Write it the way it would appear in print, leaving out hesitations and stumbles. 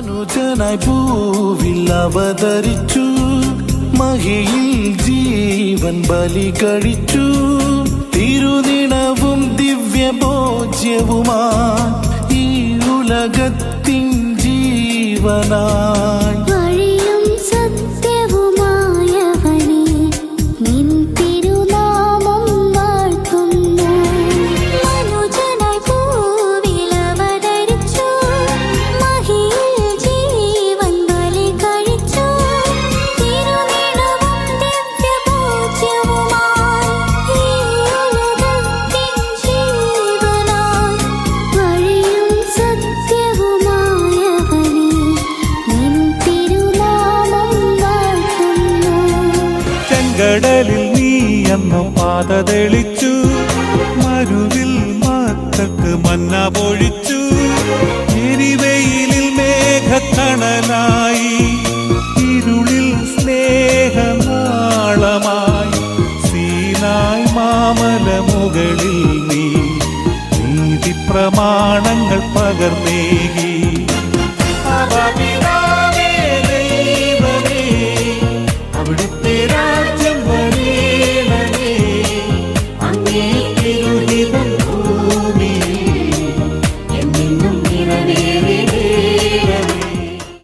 മനുജനായി ഭൂവിൽ അവതരിച്ചു, മഹിയിൽ ജീവൻ ബലി കഴിച്ചു. തിരുനിണവും ദിവ്യഭോജ്യവുമായി ഈ ഉലകത്തിൻ ജീവനായി കടലിൽ നീ അന്നു പാത തെളിച്ചു, മരുവിൽ മക്കൾക്ക് മന്ന പൊഴിച്ചു. എരിവെയിലിൽ മേഘത്തണലായി, ഇരുളിൽ സ്നേഹനാളമായി. സീനായ് മാമല മുകളിൽ നീ നീതി പ്രമാണങ്ങൾ പകർന്നേകി.